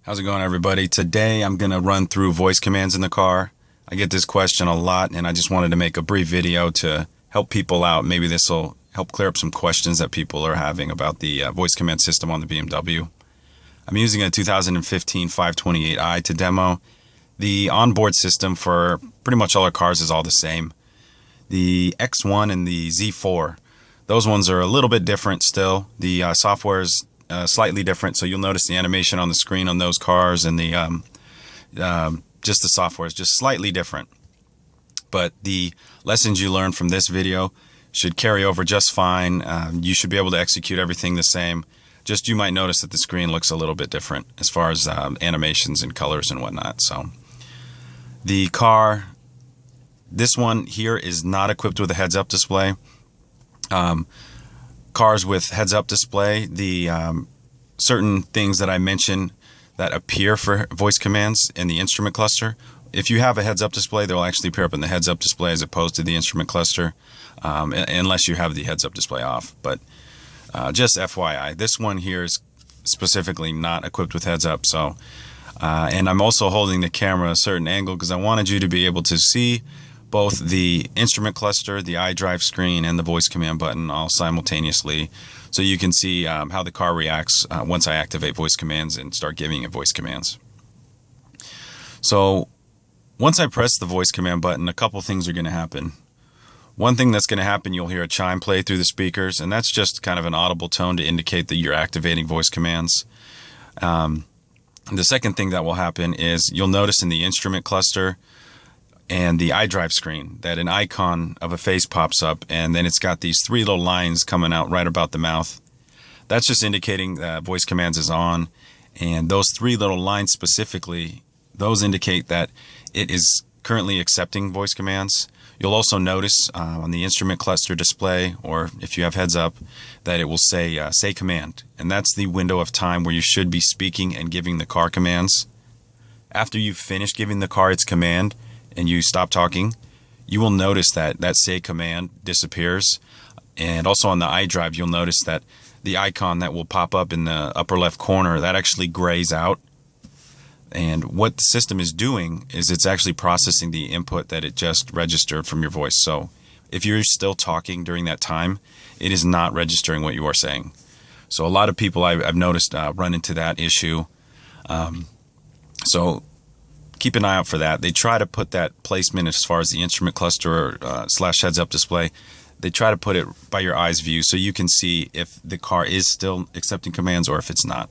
How's it going, everybody? Today I'm going to run through voice commands in the car. I get this question a lot, and I just wanted to make a brief video to help people out. Maybe this will help clear up some questions that people are having about the voice command system on the BMW. I'm using a 2015 528i to demo. The onboard system for pretty much all our cars is all the same. The X1 and the Z4, those ones are a little bit different still. The software is slightly different, so you'll notice the animation on the screen on those cars, and the just the software is just slightly different. But the lessons you learn from this video should carry over just fine. You should be able to execute everything the same. Just you might notice that the screen looks a little bit different as far as animations and colors and whatnot. So the car, this one here is not equipped with a heads-up display. Cars with heads-up display, the certain things that I mentioned that appear for voice commands in the instrument cluster, if you have a heads-up display, they'll actually appear up in the heads-up display as opposed to the instrument cluster, unless you have the heads-up display off. But just FYI, this one here is specifically not equipped with heads-up. So, and I'm also holding the camera a certain angle because I wanted you to be able to see both the instrument cluster, the iDrive screen, and the voice command button all simultaneously, so you can see how the car reacts once I activate voice commands and start giving it voice commands. So once I press the voice command button, a couple things are going to happen. One thing that's going to happen, you'll hear a chime play through the speakers, and that's just kind of an audible tone to indicate that you're activating voice commands. The second thing that will happen is you'll notice in the instrument cluster and the iDrive screen that an icon of a face pops up, and then it's got these three little lines coming out right about the mouth. That's just indicating that voice commands is on, and those three little lines specifically, those indicate that it is currently accepting voice commands. You'll also notice on the instrument cluster display, or if you have heads up, that it will say command, and that's the window of time where you should be speaking and giving the car commands. After you've finished giving the car its command and you stop talking, you will notice that say command disappears. And also on the iDrive, you'll notice that the icon that will pop up in the upper left corner, that actually grays out. And what the system is doing is it's actually processing the input that it just registered from your voice. So if you're still talking during that time, it is not registering what you are saying. So a lot of people I've noticed run into that issue. So keep an eye out for that. They try to put that placement as far as the instrument cluster slash heads-up display. They try to put it by your eyes view so you can see if the car is still accepting commands or if it's not.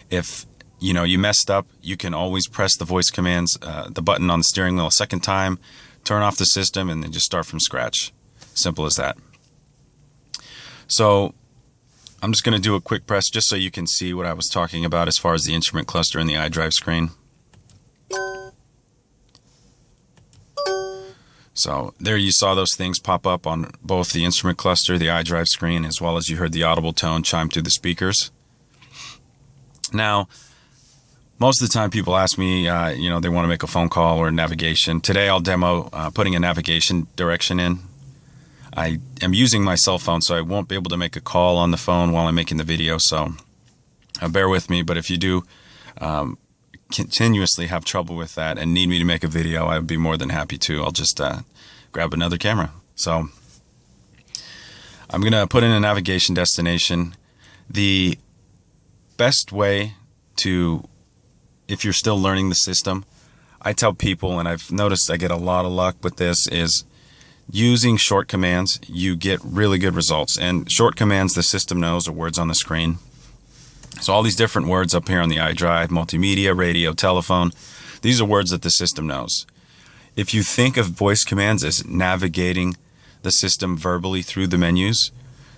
If you messed up, you can always press the voice commands, the button on the steering wheel a second time, turn off the system, and then just start from scratch. Simple as that. So I'm just going to do a quick press just so you can see what I was talking about as far as the instrument cluster and the iDrive screen. So there you saw those things pop up on both the instrument cluster, the iDrive screen, as well as you heard the audible tone chime through the speakers. Now, most of the time people ask me, they want to make a phone call or navigation. Today I'll demo putting a navigation direction in. I am using my cell phone, so I won't be able to make a call on the phone while I'm making the video, so bear with me. But if you do continuously have trouble with that and need me to make a video, I would be more than happy to. I'll just grab another camera. So I'm going to put in a navigation destination. The best way to, if you're still learning the system, I tell people, and I've noticed I get a lot of luck with this, is using short commands. You get really good results. And short commands, the system knows, are words on the screen. So all these different words up here on the iDrive, multimedia, radio, telephone, these are words that the system knows. If you think of voice commands as navigating the system verbally through the menus,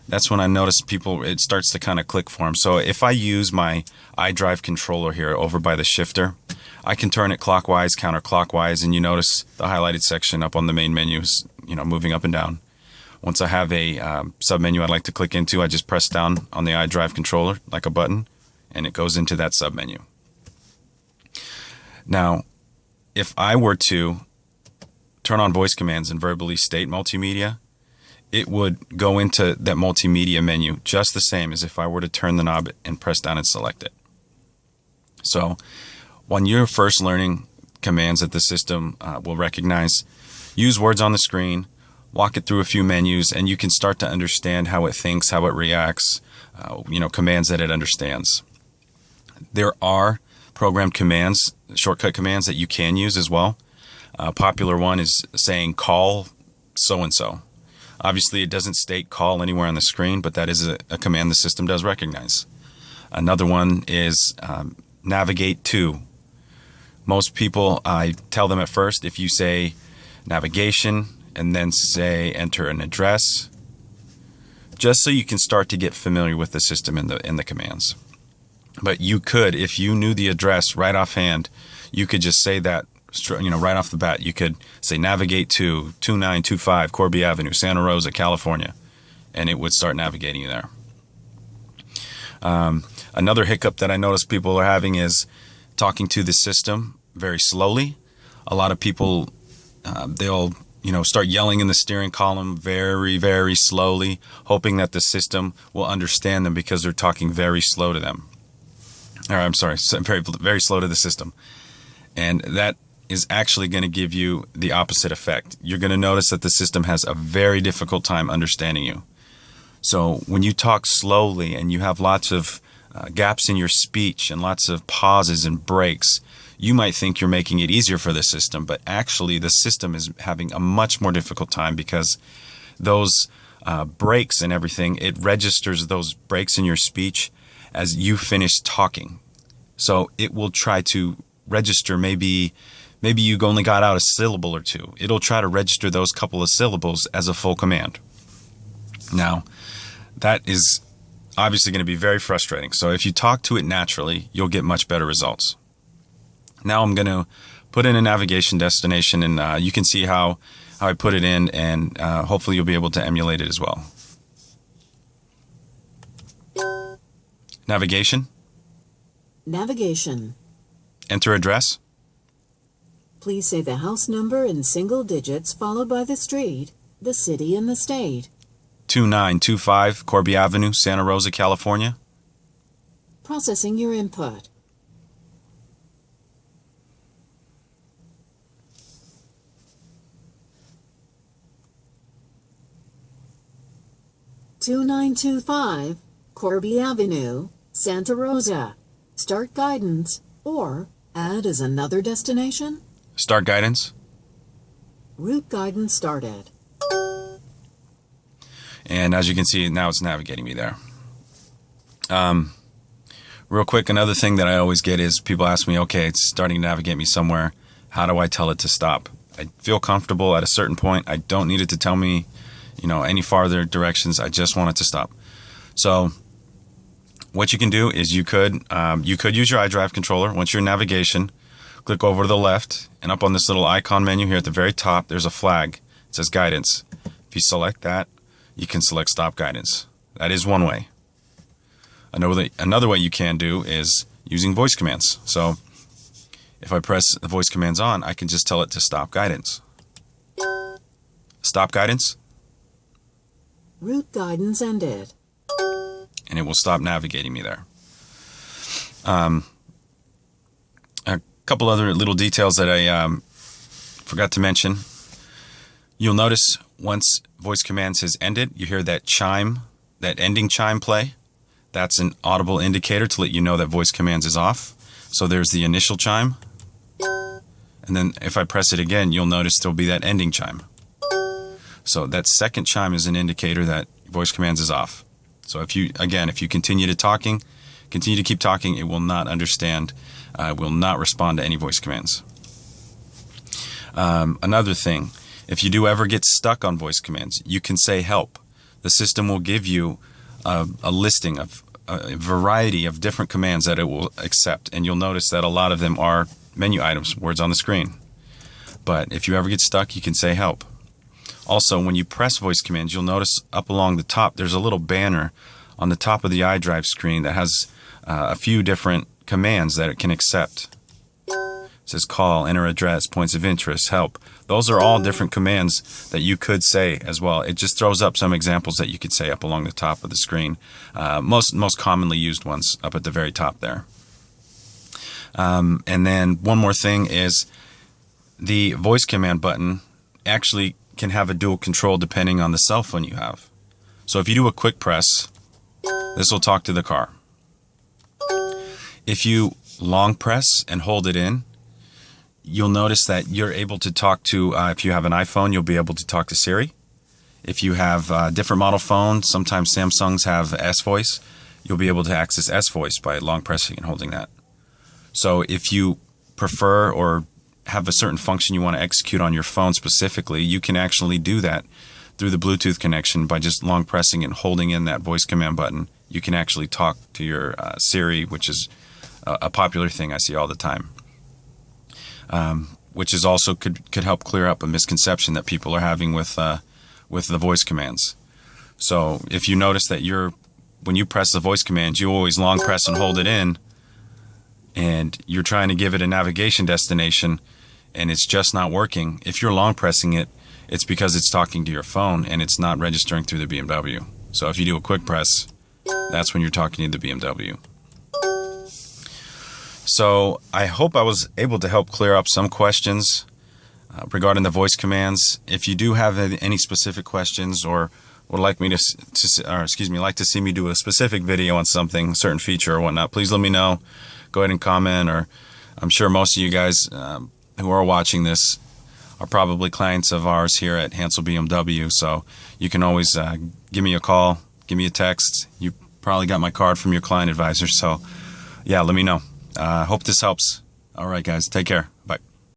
that's when I notice people, it starts to kind of click for them. So if I use my iDrive controller here over by the shifter, I can turn it clockwise, counterclockwise, and you notice the highlighted section up on the main menus, moving up and down. Once I have a submenu I'd like to click into, I just press down on the iDrive controller like a button, and it goes into that submenu. Now, if I were to turn on voice commands and verbally state multimedia, it would go into that multimedia menu just the same as if I were to turn the knob and press down and select it. So when you're first learning commands that the system will recognize, use words on the screen, walk it through a few menus, and you can start to understand how it thinks, how it reacts, commands that it understands. There are programmed commands, shortcut commands that you can use as well. A popular one is saying call so-and-so. Obviously, it doesn't state call anywhere on the screen, but that is a command the system does recognize. Another one is navigate to. Most people, I tell them at first, if you say navigation and then say enter an address, just so you can start to get familiar with the system in the commands. But you could, if you knew the address right offhand, you could just say that, right off the bat. You could say navigate to 2925 Corby Avenue, Santa Rosa, California, and it would start navigating you there. Another hiccup that I notice people are having is talking to the system very slowly. A lot of people, they'll start yelling in the steering column very, very slowly, hoping that the system will understand them because they're talking very slow to them. Or I'm sorry, very, very slow to the system. And that is actually going to give you the opposite effect. You're going to notice that the system has a very difficult time understanding you. So when you talk slowly and you have lots of gaps in your speech and lots of pauses and breaks, you might think you're making it easier for the system, but actually the system is having a much more difficult time because those breaks and everything, it registers those breaks in your speech as you finish talking. So it will try to register maybe you only got out a syllable or two. It'll try to register those couple of syllables as a full command. Now, that is obviously going to be very frustrating. So if you talk to it naturally, you'll get much better results. Now I'm going to put in a navigation destination, and you can see how I put it in, and hopefully you'll be able to emulate it as well. Navigation. Navigation. Enter address. Please say the house number in single digits followed by the street, the city, and the state. 2925 Corby Avenue, Santa Rosa, California. Processing your input. "2925 Corby Avenue, Santa Rosa. Start guidance or add as another destination." Start guidance. Route guidance started. And as you can see, now it's navigating me there. Real quick, another thing that I always get is people ask me, okay, it's starting to navigate me somewhere. How do I tell it to stop? I feel comfortable at a certain point. I don't need it to tell me, any farther directions. I just want it to stop. So what you can do is you could use your iDrive controller. Once you're in navigation, click over to the left, and up on this little icon menu here at the very top, there's a flag. It says guidance. If you select that, you can select stop guidance. That is one way. Another way you can do is using voice commands. So if I press the voice commands on, I can just tell it to stop guidance. Stop guidance. Route guidance ended. And it will stop navigating me there. A couple other little details that I forgot to mention. You'll notice once voice commands has ended, you hear that chime, that ending chime play. That's an audible indicator to let you know that voice commands is off. So there's the initial chime. And then if I press it again, you'll notice there'll be that ending chime. So that second chime is an indicator that voice commands is off. So if you continue to keep talking, it will not understand, will not respond to any voice commands. Another thing, if you do ever get stuck on voice commands, you can say help. The system will give you a listing of a variety of different commands that it will accept, and you'll notice that a lot of them are menu items, words on the screen. But if you ever get stuck, you can say help. Also, when you press voice commands, you'll notice up along the top, there's a little banner on the top of the iDrive screen that has a few different commands that it can accept. It says call, enter address, points of interest, help. Those are all different commands that you could say as well. It just throws up some examples that you could say up along the top of the screen. Most commonly used ones up at the very top there. And then one more thing is the voice command button actually can have a dual control depending on the cell phone you have. So if you do a quick press, this will talk to the car. If you long press and hold it in, you'll notice that you're able to talk to, if you have an iPhone, you'll be able to talk to Siri. If you have a different model phone, sometimes Samsungs have S Voice, you'll be able to access S Voice by long pressing and holding that. So if you prefer or have a certain function you want to execute on your phone specifically, you can actually do that through the Bluetooth connection by just long pressing and holding in that voice command button. You can actually talk to your Siri, which is a popular thing I see all the time. Which is also could help clear up a misconception that people are having with the voice commands. So if you notice that when you press the voice commands, you always long press and hold it in, and you're trying to give it a navigation destination, and it's just not working. If you're long pressing it, it's because it's talking to your phone and it's not registering through the BMW. So if you do a quick press, that's when you're talking to the BMW. So I hope I was able to help clear up some questions regarding the voice commands. If you do have any specific questions or would like me like to see me do a specific video on something, a certain feature or whatnot, please let me know. Go ahead and comment, or I'm sure most of you guys who are watching this are probably clients of ours here at Hansel BMW, so you can always give me a call, give me a text. You probably got my card from your client advisor, so yeah, let me know. Hope this helps. All right, guys, take care. Bye.